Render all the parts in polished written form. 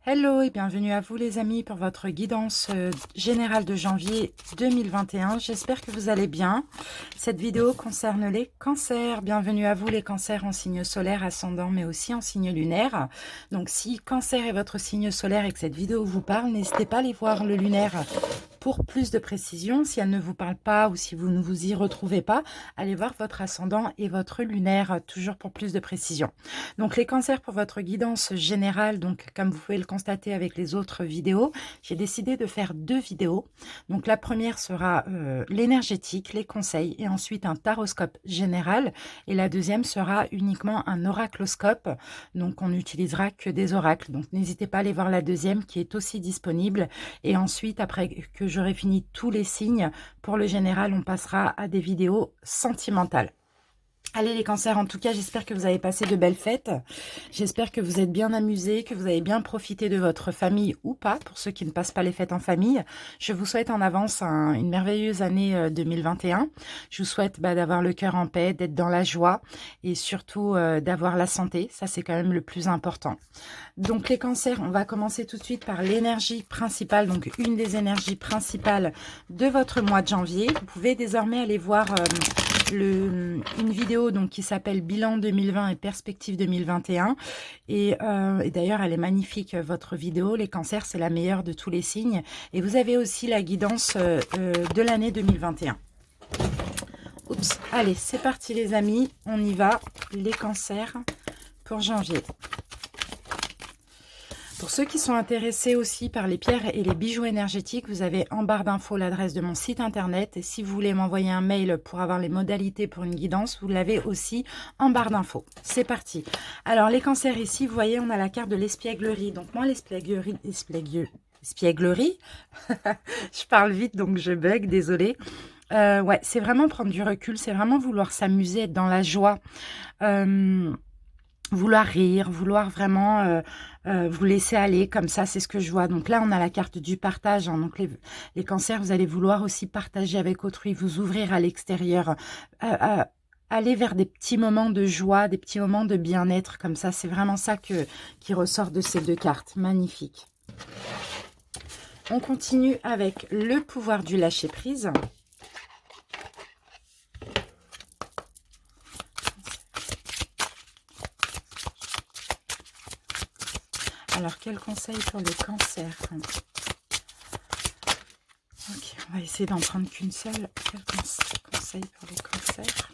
Hello et bienvenue à vous les amis pour votre guidance générale de janvier 2021. J'espère que vous allez bien. Cette vidéo concerne les cancers. Bienvenue à vous les cancers en signe solaire, ascendant mais aussi en signe lunaire. Donc si cancer est votre signe solaire et que cette vidéo vous parle, n'hésitez pas à aller voir le lunaire pour plus de précision. Si elle ne vous parle pas ou si vous ne vous y retrouvez pas, allez voir votre ascendant et votre lunaire, toujours pour plus de précision. Donc les cancers pour votre guidance générale, donc comme vous pouvez le constater avec les autres vidéos, j'ai décidé de faire 2 vidéos. Donc la première sera l'énergétique, les conseils et ensuite un taroscope général. Et la deuxième sera uniquement un oracloscope. Donc on n'utilisera que des oracles. Donc n'hésitez pas à aller voir la deuxième qui est aussi disponible. Et ensuite, après que j'aurai fini tous les signes, pour le général, on passera à des vidéos sentimentales. Allez les cancers, en tout cas, j'espère que vous avez passé de belles fêtes. J'espère que vous êtes bien amusés, que vous avez bien profité de votre famille ou pas, pour ceux qui ne passent pas les fêtes en famille. Je vous souhaite en avance une merveilleuse année 2021. Je vous souhaite d'avoir le cœur en paix, d'être dans la joie et surtout d'avoir la santé. Ça, c'est quand même le plus important. Donc les cancers, on va commencer tout de suite par l'énergie principale, donc une des énergies principales de votre mois de janvier. Vous pouvez désormais aller voir une vidéo donc qui s'appelle Bilan 2020 et Perspective 2021 et d'ailleurs elle est magnifique votre vidéo. Les cancers, c'est la meilleure de tous les signes et vous avez aussi la guidance de l'année 2021. Oups, allez, c'est parti les amis, on y va. Les cancers pour janvier. Pour ceux qui sont intéressés aussi par les pierres et les bijoux énergétiques, vous avez en barre d'infos l'adresse de mon site internet. Et si vous voulez m'envoyer un mail pour avoir les modalités pour une guidance, vous l'avez aussi en barre d'infos. C'est parti. Alors les cancers ici, vous voyez, on a la carte de l'espièglerie. Donc moi, l'espièglerie, je parle vite donc je bug, désolée. Ouais, c'est vraiment prendre du recul, c'est vraiment vouloir s'amuser, être dans la joie. Vouloir rire, vouloir vraiment vous laisser aller, comme ça, c'est ce que je vois. Donc là, on a la carte du partage. Hein, donc les cancers, vous allez vouloir aussi partager avec autrui, vous ouvrir à l'extérieur, aller vers des petits moments de joie, des petits moments de bien-être, comme ça. C'est vraiment ça qui ressort de ces deux cartes. Magnifique. On continue avec le pouvoir du lâcher-prise. Alors, quel conseil pour les cancers? Ok, on va essayer d'en prendre qu'une seule. Quel conseil pour les cancers?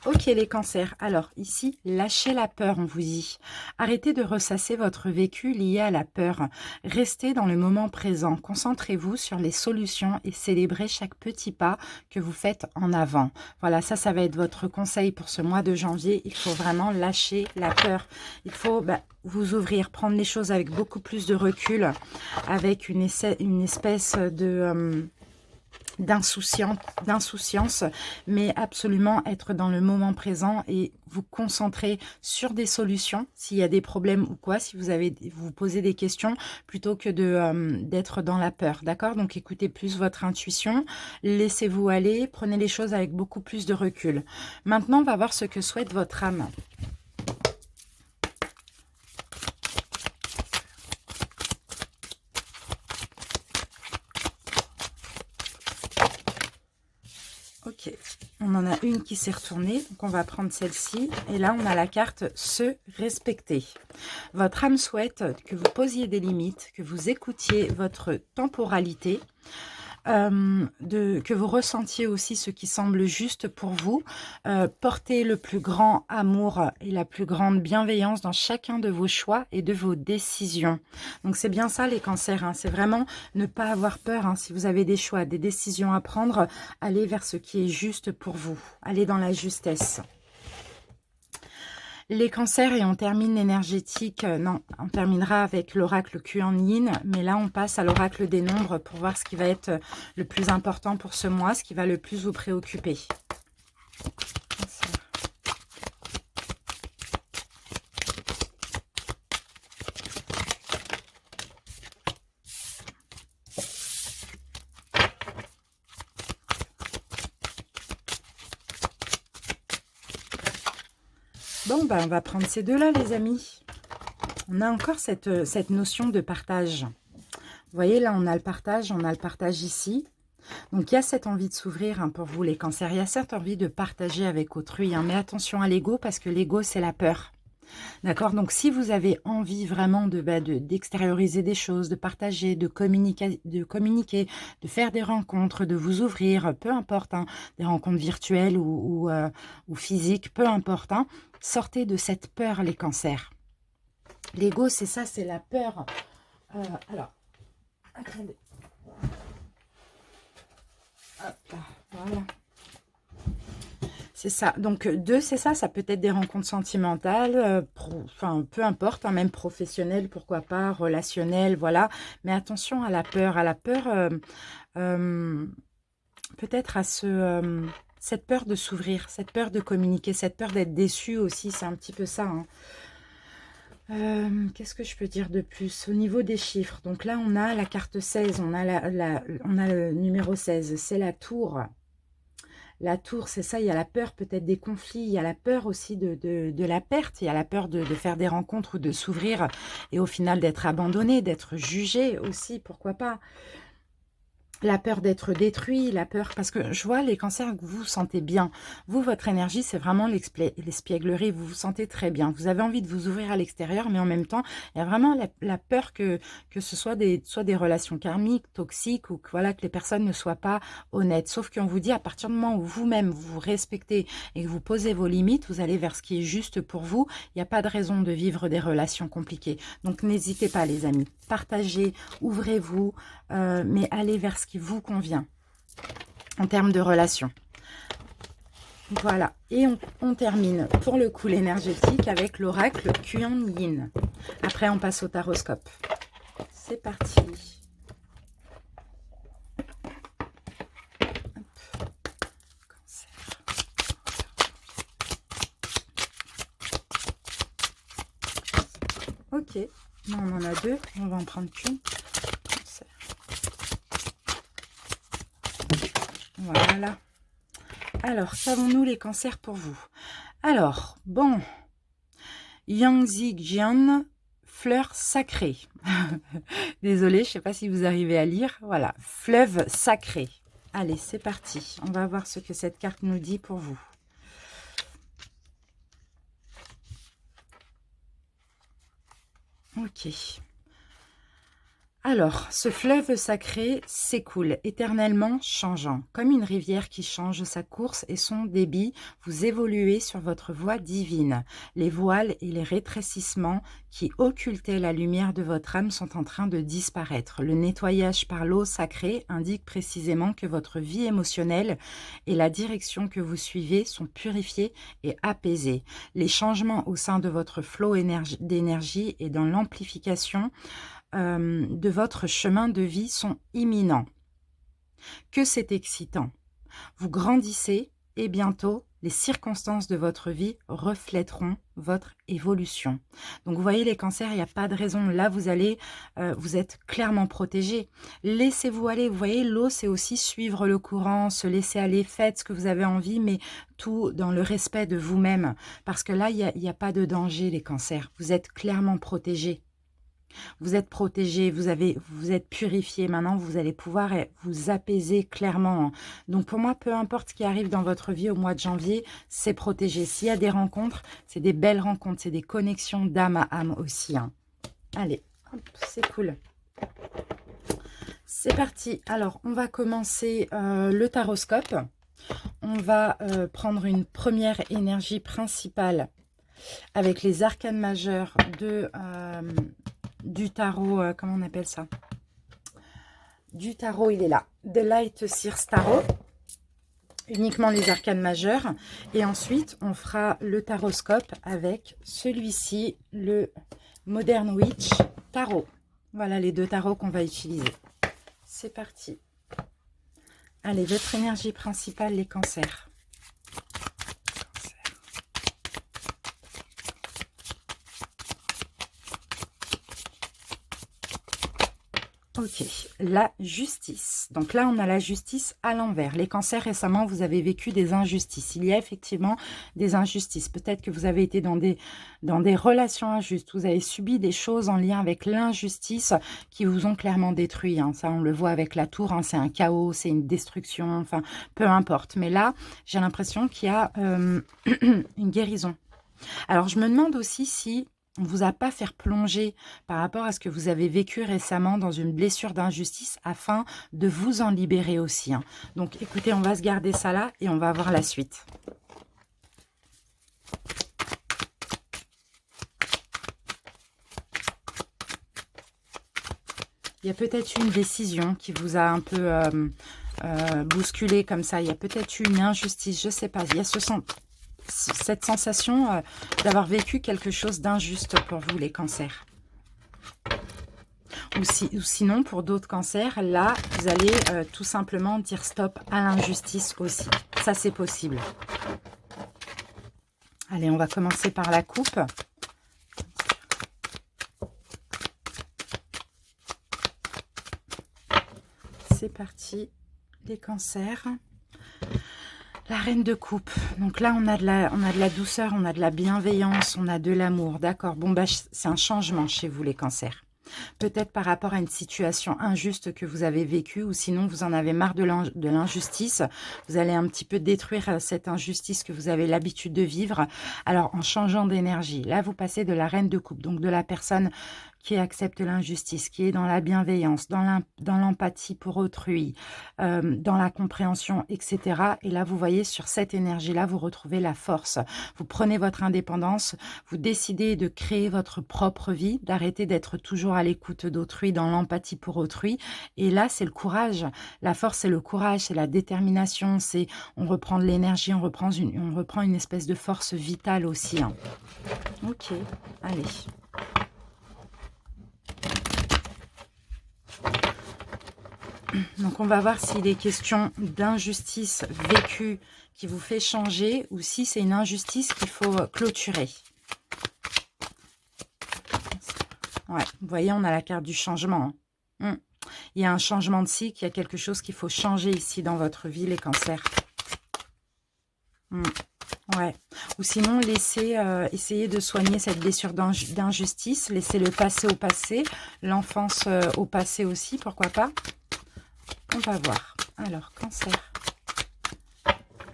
Ok les cancers, alors ici, lâchez la peur, on vous dit. Arrêtez de ressasser votre vécu lié à la peur. Restez dans le moment présent. Concentrez-vous sur les solutions et célébrez chaque petit pas que vous faites en avant. Voilà, ça va être votre conseil pour ce mois de janvier. Il faut vraiment lâcher la peur. Il faut vous ouvrir, prendre les choses avec beaucoup plus de recul, avec une espèce de... d'insouciance, mais absolument être dans le moment présent et vous concentrer sur des solutions s'il y a des problèmes ou quoi, si vous posez des questions plutôt que d'être dans la peur, d'accord? Donc écoutez plus votre intuition, laissez-vous aller, prenez les choses avec beaucoup plus de recul. Maintenant, on va voir ce que souhaite votre âme. Ok, on en a une qui s'est retournée, donc on va prendre celle-ci. Et là, on a la carte « Se respecter ». Votre âme souhaite que vous posiez des limites, que vous écoutiez votre temporalité, que vous ressentiez aussi ce qui semble juste pour vous, portez le plus grand amour et la plus grande bienveillance dans chacun de vos choix et de vos décisions. Donc c'est bien ça les cancers, hein, c'est vraiment ne pas avoir peur, hein, si vous avez des choix, des décisions à prendre, allez vers ce qui est juste pour vous, allez dans la justesse. Les cancers, et on termine l'énergétique, non, on terminera avec l'oracle Kuan Yin, mais là on passe à l'oracle des nombres pour voir ce qui va être le plus important pour ce mois, ce qui va le plus vous préoccuper. Bon, ben, on va prendre ces deux-là, les amis. On a encore cette notion de partage. Vous voyez, là, on a le partage ici. Donc, il y a cette envie de s'ouvrir hein, pour vous, les cancers. Il y a cette envie de partager avec autrui. Hein, mais attention à l'ego, parce que l'ego, c'est la peur. D'accord? Donc, si vous avez envie vraiment d'extérioriser des choses, de partager, de communiquer, de faire des rencontres, de vous ouvrir, peu importe, hein, des rencontres virtuelles ou physiques, peu importe, hein, sortez de cette peur, les cancers. L'ego, c'est ça, c'est la peur. Alors, attendez. Hop là, voilà. C'est ça. Donc, deux, c'est ça. Ça peut être des rencontres sentimentales, enfin, peu importe, hein, même professionnelles, pourquoi pas, relationnelles, voilà. Mais attention à la peur. À la peur, peut-être à cette peur de s'ouvrir, cette peur de communiquer, cette peur d'être déçu aussi. C'est un petit peu ça, hein. Qu'est-ce que je peux dire de plus? Au niveau des chiffres, donc là, on a la carte 16, on a, on a le numéro 16, c'est la tour. La tour, c'est ça, il y a la peur peut-être des conflits, il y a la peur aussi de la perte, il y a la peur de faire des rencontres ou de s'ouvrir et au final d'être abandonné, d'être jugé aussi, pourquoi pas. La peur d'être détruit, la peur... Parce que je vois les cancers, vous vous sentez bien. Vous, votre énergie, c'est vraiment l'espièglerie. Vous vous sentez très bien. Vous avez envie de vous ouvrir à l'extérieur, mais en même temps, il y a vraiment la peur que ce soit des relations karmiques, toxiques, ou que, voilà, que les personnes ne soient pas honnêtes. Sauf qu'on vous dit, à partir du moment où vous-même, vous vous respectez et que vous posez vos limites, vous allez vers ce qui est juste pour vous. Il n'y a pas de raison de vivre des relations compliquées. Donc, n'hésitez pas, les amis. Partagez, ouvrez-vous, mais allez vers ce qui vous convient en termes de relations. Voilà, et on termine pour le coup l'énergétique avec l'oracle Kuan Yin. Après, on passe au taroscope. C'est parti. Ok, non, on en a deux, on va en prendre qu'une. Voilà. Alors, qu'avons-nous les cancers pour vous? Alors, bon, Yang Zijian, fleur sacrée. Désolée, je ne sais pas si vous arrivez à lire. Voilà, fleuve sacré. Allez, c'est parti. On va voir ce que cette carte nous dit pour vous. Ok. Alors, ce fleuve sacré s'écoule, éternellement changeant. Comme une rivière qui change sa course et son débit, vous évoluez sur votre voie divine. Les voiles et les rétrécissements qui occultaient la lumière de votre âme sont en train de disparaître. Le nettoyage par l'eau sacrée indique précisément que votre vie émotionnelle et la direction que vous suivez sont purifiées et apaisées. Les changements au sein de votre flot d'énergie et dans l'amplification de votre chemin de vie sont imminents. Que c'est excitant. Vous grandissez et bientôt, les circonstances de votre vie reflèteront votre évolution. Donc, vous voyez, les cancers, il n'y a pas de raison. Là, vous allez, vous êtes clairement protégés. Laissez-vous aller. Vous voyez, l'eau, c'est aussi suivre le courant, se laisser aller. Faites ce que vous avez envie, mais tout dans le respect de vous-même. Parce que là, il n'y a pas de danger, les cancers. Vous êtes clairement protégés. Vous êtes protégé, vous êtes purifié. Maintenant, vous allez pouvoir vous apaiser clairement. Donc, pour moi, peu importe ce qui arrive dans votre vie au mois de janvier, c'est protégé. S'il y a des rencontres, c'est des belles rencontres. C'est des connexions d'âme à âme aussi. Hein. Allez, c'est cool. C'est parti. Alors, on va commencer le taroscope. On va prendre une première énergie principale avec les arcanes majeures du tarot, comment on appelle ça? Du tarot, il est là. The Light Seers Tarot. Uniquement les arcanes majeures. Et ensuite, on fera le taroscope avec celui-ci, le Modern Witch Tarot. Voilà les deux tarots qu'on va utiliser. C'est parti. Allez, votre énergie principale, les cancers. Ok, la justice. Donc là, on a la justice à l'envers. Les cancers, récemment, vous avez vécu des injustices. Il y a effectivement des injustices. Peut-être que vous avez été dans des relations injustes. Vous avez subi des choses en lien avec l'injustice qui vous ont clairement détruit. Hein. Ça, on le voit avec la tour. Hein. C'est un chaos, c'est une destruction. Enfin, peu importe. Mais là, j'ai l'impression qu'il y a une guérison. Alors, je me demande aussi si on ne vous a pas fait plonger par rapport à ce que vous avez vécu récemment dans une blessure d'injustice afin de vous en libérer aussi. Hein. Donc, écoutez, on va se garder ça là et on va voir la suite. Il y a peut-être une décision qui vous a un peu bousculé comme ça. Il y a peut-être eu une injustice, je ne sais pas. Il y a cette sensation d'avoir vécu quelque chose d'injuste pour vous, les cancers. Ou sinon, pour d'autres cancers, là, vous allez tout simplement dire stop à l'injustice aussi. Ça, c'est possible. Allez, on va commencer par la coupe. C'est parti, les cancers. La reine de coupe. Donc là, on a de la douceur, on a de la bienveillance, on a de l'amour. D'accord. Bon, bah, c'est un changement chez vous, les cancers. Peut-être par rapport à une situation injuste que vous avez vécue, ou sinon vous en avez marre de l'injustice. Vous allez un petit peu détruire cette injustice que vous avez l'habitude de vivre. Alors, en changeant d'énergie, là, vous passez de la reine de coupe, donc de la personne qui accepte l'injustice, qui est dans la bienveillance, dans l'empathie pour autrui, dans la compréhension, etc. Et là, vous voyez, sur cette énergie-là, vous retrouvez la force. Vous prenez votre indépendance, vous décidez de créer votre propre vie, d'arrêter d'être toujours à l'écoute d'autrui, dans l'empathie pour autrui. Et là, c'est le courage. La force, c'est le courage, c'est la détermination, c'est on reprend de l'énergie, on reprend une espèce de force vitale aussi. Hein. Ok, allez. Donc, on va voir s'il est question d'injustice vécue qui vous fait changer ou si c'est une injustice qu'il faut clôturer. Ouais, vous voyez, on a la carte du changement. Hein. Il y a un changement de cycle, il y a quelque chose qu'il faut changer ici dans votre vie, les cancers. Ouais. Ou sinon, essayer de soigner cette blessure d'injustice, laisser le passé au passé, l'enfance au passé aussi, pourquoi pas. On va voir. Alors, cancer.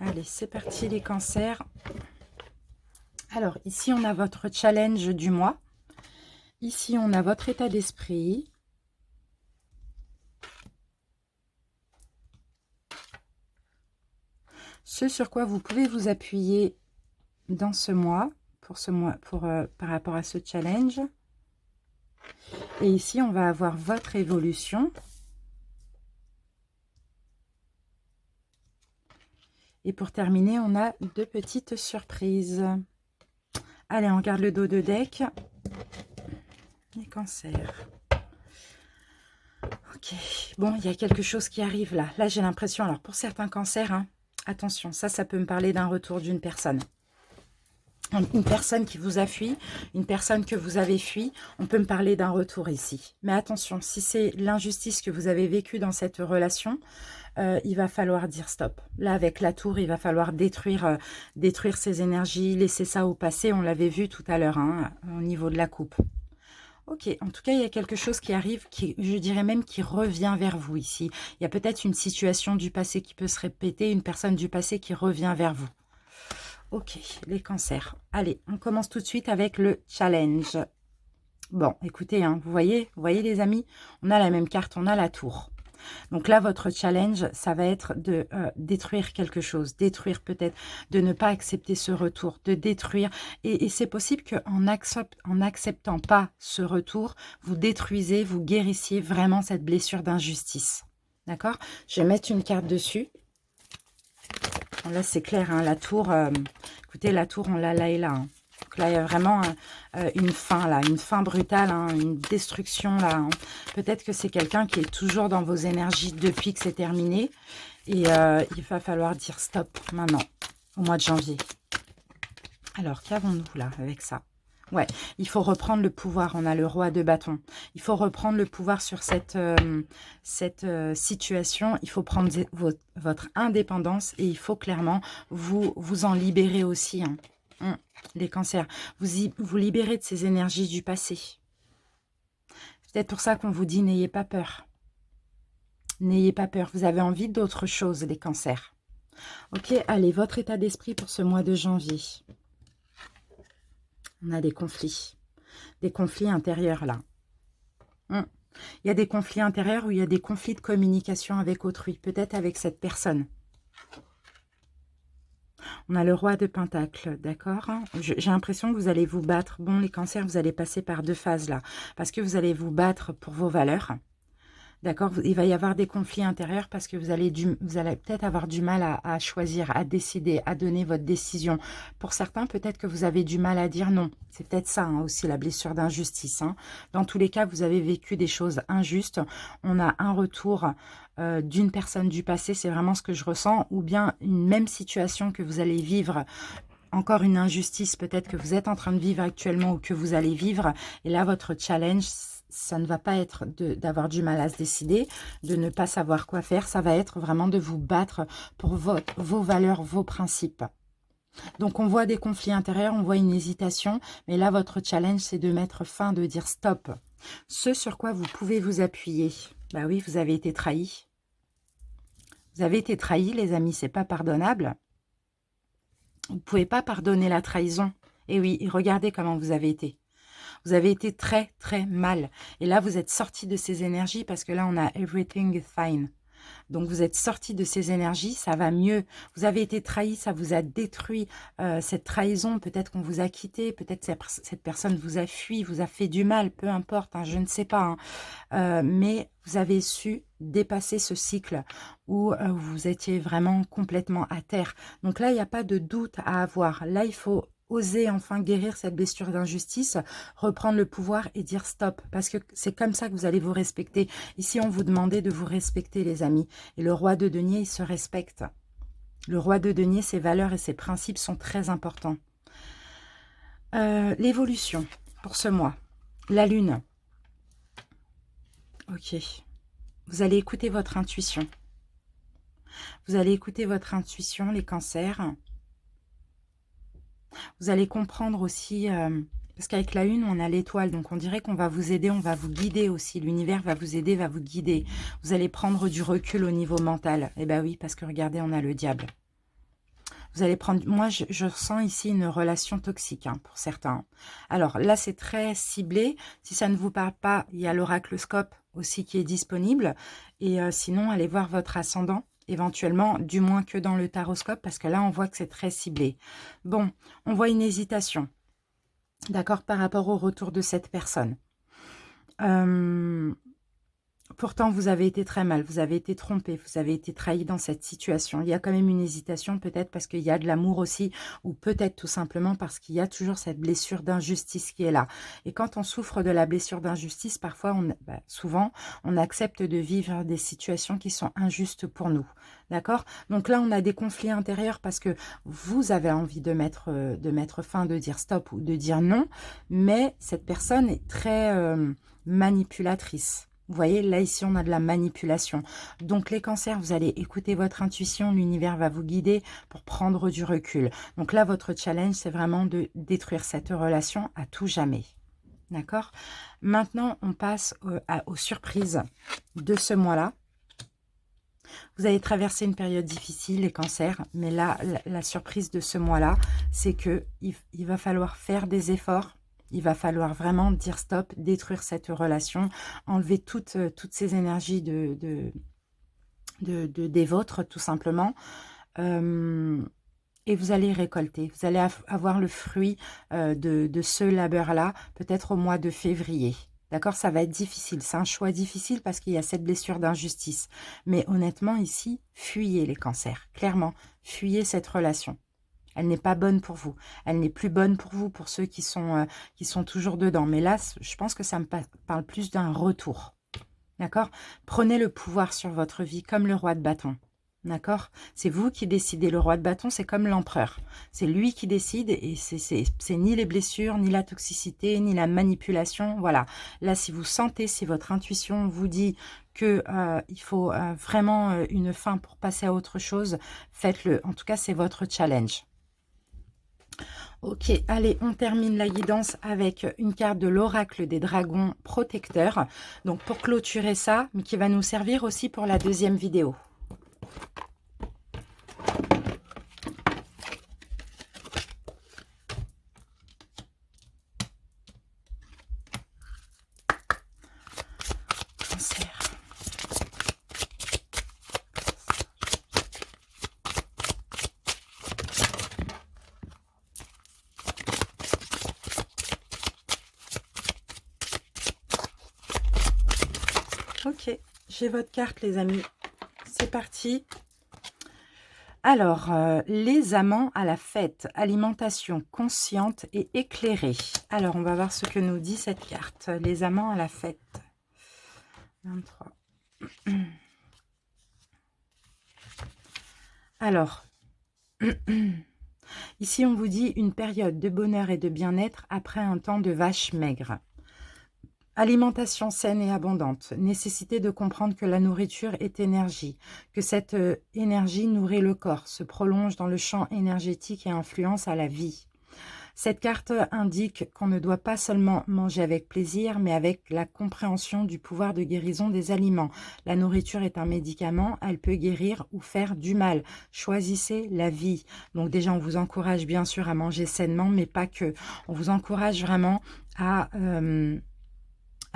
Allez, c'est parti les cancers. Alors, ici, on a votre challenge du mois. Ici, on a votre état d'esprit. Ce sur quoi vous pouvez vous appuyer dans ce mois, par rapport à ce challenge. Et ici, on va avoir votre évolution. Et pour terminer, on a deux petites surprises. Allez, on regarde le dos de deck. Les cancers. Ok. Bon, il y a quelque chose qui arrive là. Là, j'ai l'impression, alors pour certains cancers, hein, attention, ça peut me parler d'un retour d'une personne. Une personne qui vous a fui, une personne que vous avez fui, on peut me parler d'un retour ici. Mais attention, si c'est l'injustice que vous avez vécue dans cette relation, il va falloir dire stop. Là, avec la tour, il va falloir détruire ces énergies, laisser ça au passé. On l'avait vu tout à l'heure, hein, au niveau de la coupe. Ok, en tout cas, il y a quelque chose qui arrive, je dirais même qui revient vers vous ici. Il y a peut-être une situation du passé qui peut se répéter, une personne du passé qui revient vers vous. Ok, les cancers. Allez, on commence tout de suite avec le challenge. Bon, écoutez, hein, vous voyez les amis, on a la même carte, on a la tour. Donc là, votre challenge, ça va être de détruire quelque chose, détruire peut-être, de ne pas accepter ce retour, de détruire. Et c'est possible qu'en n'acceptant pas ce retour, vous détruisez, vous guérissiez vraiment cette blessure d'injustice. D'accord? Je vais mettre une carte dessus. Là, c'est clair, hein, la tour, écoutez, la tour, on l'a là et là. Hein. Donc là, il y a vraiment une fin, là, une fin brutale, hein, une destruction, là. Hein. Peut-être que c'est quelqu'un qui est toujours dans vos énergies depuis que c'est terminé. Et il va falloir dire stop maintenant, au mois de janvier. Alors, qu'avons-nous là avec ça? Ouais, il faut reprendre le pouvoir. On a le roi de bâton. Il faut reprendre le pouvoir sur cette situation. Il faut prendre votre indépendance et il faut clairement vous en libérer aussi. Hein. Les cancers. Vous libérez de ces énergies du passé. C'est peut-être pour ça qu'on vous dit n'ayez pas peur. N'ayez pas peur. Vous avez envie d'autre chose, les cancers. Ok, allez, votre état d'esprit pour ce mois de janvier. On a des conflits. Des conflits intérieurs, là. Il y a des conflits intérieurs ou il y a des conflits de communication avec autrui. Peut-être avec cette personne. On a le roi de Pentacle, d'accord? J'ai l'impression que vous allez vous battre. Bon, les cancers, vous allez passer par deux phases, là. Parce que vous allez vous battre pour vos valeurs. D'accord, il va y avoir des conflits intérieurs parce que vous allez peut-être avoir du mal à choisir, à décider, à donner votre décision. Pour certains, peut-être que vous avez du mal à dire non. C'est peut-être ça hein, aussi, la blessure d'injustice. Hein. Dans tous les cas, vous avez vécu des choses injustes. On a un retour d'une personne du passé, c'est vraiment ce que je ressens. Ou bien une même situation que vous allez vivre. Encore une injustice peut-être que vous êtes en train de vivre actuellement ou que vous allez vivre. Et là, votre challenge, ça ne va pas être d'avoir du mal à se décider, de ne pas savoir quoi faire. Ça va être vraiment de vous battre pour vos valeurs, vos principes. Donc, on voit des conflits intérieurs, on voit une hésitation. Mais là, votre challenge, c'est de mettre fin, de dire stop. Ce sur quoi vous pouvez vous appuyer. Bah oui, vous avez été trahi. Vous avez été trahi, les amis, c'est pas pardonnable. Vous ne pouvez pas pardonner la trahison. Et oui, regardez comment vous avez été. Vous avez été très, très mal. Et là, vous êtes sorti de ces énergies parce que là, on a « everything is fine ». Donc, vous êtes sorti de ces énergies, ça va mieux. Vous avez été trahi, ça vous a détruit. Cette trahison, peut-être qu'on vous a quitté, peut-être cette personne vous a fui, vous a fait du mal, peu importe, hein, je ne sais pas. Hein. Mais vous avez su dépasser ce cycle où vous étiez vraiment complètement à terre. Donc là, il n'y a pas de doute à avoir. Là, il faut oser enfin guérir cette blessure d'injustice, reprendre le pouvoir et dire stop. Parce que c'est comme ça que vous allez vous respecter. Ici, on vous demandait de vous respecter, les amis. Et le roi de denier, il se respecte. Le roi de denier, ses valeurs et ses principes sont très importants. L'évolution pour ce mois. La lune. Ok. Vous allez écouter votre intuition. Vous allez écouter votre intuition, les cancers. Vous allez comprendre aussi, parce qu'avec la une, on a l'étoile, donc on dirait qu'on va vous aider, on va vous guider aussi. L'univers va vous aider, va vous guider. Vous allez prendre du recul au niveau mental. Eh bien oui, parce que regardez, on a le diable. Vous allez prendre... Moi, je ressens ici une relation toxique hein, pour certains. Alors là, c'est très ciblé. Si ça ne vous parle pas, il y a l'oracloscope aussi qui est disponible. Et sinon, allez voir votre ascendant. Éventuellement, du moins que dans le taroscope, parce que là, on voit que c'est très ciblé. Bon, on voit une hésitation, d'accord, par rapport au retour de cette personne. Pourtant, vous avez été très mal, vous avez été trompé, vous avez été trahi dans cette situation. Il y a quand même une hésitation, peut-être parce qu'il y a de l'amour aussi, ou peut-être tout simplement parce qu'il y a toujours cette blessure d'injustice qui est là. Et quand on souffre de la blessure d'injustice, parfois, souvent, on accepte de vivre des situations qui sont injustes pour nous. D'accord? Donc là, on a des conflits intérieurs parce que vous avez envie de mettre fin, de dire stop ou de dire non, mais cette personne est très manipulatrice. Vous voyez, là, ici, on a de la manipulation. Donc, les cancers, vous allez écouter votre intuition. L'univers va vous guider pour prendre du recul. Donc là, votre challenge, c'est vraiment de détruire cette relation à tout jamais. D'accord? Maintenant, on passe aux surprises de ce mois-là. Vous allez traverser une période difficile, les cancers. Mais là, la surprise de ce mois-là, c'est qu'il va falloir faire des efforts. Il va falloir vraiment dire stop, détruire cette relation, enlever toutes ces énergies des vôtres, tout simplement. Et vous allez récolter. Vous allez avoir le fruit de ce labeur-là, peut-être au mois de février. D'accord? Ça va être difficile. C'est un choix difficile parce qu'il y a cette blessure d'injustice. Mais honnêtement, ici, fuyez les cancers. Clairement, fuyez cette relation. Elle n'est pas bonne pour vous. Elle n'est plus bonne pour vous, pour ceux qui sont toujours dedans. Mais là, je pense que ça me parle plus d'un retour. D'accord? Prenez le pouvoir sur votre vie comme le roi de bâton. D'accord? C'est vous qui décidez. Le roi de bâton, c'est comme l'empereur. C'est lui qui décide et c'est ni les blessures, ni la toxicité, ni la manipulation. Voilà. Là, si vous sentez, si votre intuition vous dit que il faut vraiment une fin pour passer à autre chose, faites-le. En tout cas, c'est votre challenge. Ok, allez, on termine la guidance avec une carte de l'oracle des dragons protecteurs. Donc, pour clôturer ça, mais qui va nous servir aussi pour la deuxième vidéo. Ok, j'ai votre carte les amis, c'est parti. Alors, les amants à la fête, alimentation consciente et éclairée. Alors, on va voir ce que nous dit cette carte. Les amants à la fête. 23. Alors, ici on vous dit une période de bonheur et de bien-être après un temps de vache maigre. Alimentation saine et abondante. Nécessité de comprendre que la nourriture est énergie, que cette énergie nourrit le corps, se prolonge dans le champ énergétique et influence à la vie. Cette carte indique qu'on ne doit pas seulement manger avec plaisir, mais avec la compréhension du pouvoir de guérison des aliments. La nourriture est un médicament, elle peut guérir ou faire du mal. Choisissez la vie. Donc déjà, on vous encourage bien sûr à manger sainement, mais pas que. On vous encourage vraiment à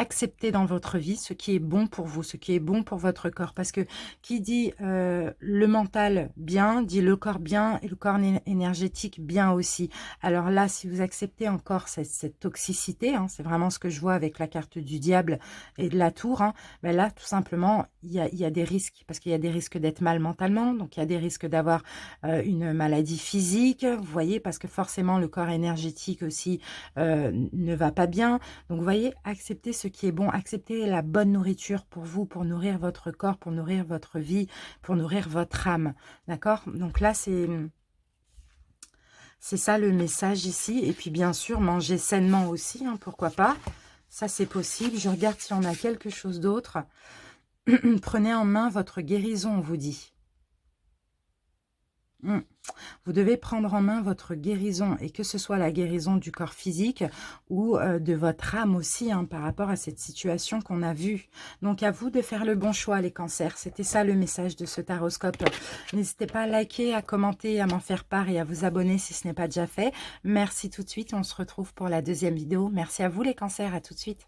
accepter dans votre vie ce qui est bon pour vous, ce qui est bon pour votre corps. Parce que qui dit le mental bien, dit le corps bien et le corps énergétique bien aussi. Alors là, si vous acceptez encore cette toxicité, hein, c'est vraiment ce que je vois avec la carte du diable et de la tour, hein, ben là, tout simplement, il y a des risques. Parce qu'il y a des risques d'être mal mentalement, donc il y a des risques d'avoir une maladie physique, vous voyez, parce que forcément, le corps énergétique aussi ne va pas bien. Donc, vous voyez, acceptez ce qui est bon, acceptez la bonne nourriture pour vous, pour nourrir votre corps, pour nourrir votre vie, pour nourrir votre âme, d'accord? Donc là, c'est ça le message ici. Et puis, bien sûr, manger sainement aussi, hein, pourquoi pas? Ça, c'est possible. Je regarde si on a quelque chose d'autre. Prenez en main votre guérison, on vous dit. Vous devez prendre en main votre guérison, et que ce soit la guérison du corps physique ou de votre âme aussi, hein, par rapport à cette situation qu'on a vue. Donc à vous de faire le bon choix les cancers. C'était ça le message de ce taroscope. N'hésitez pas à liker, à commenter, à m'en faire part et à vous abonner si ce n'est pas déjà fait. Merci tout de suite, on se retrouve pour la deuxième vidéo. Merci à vous les cancers, à tout de suite.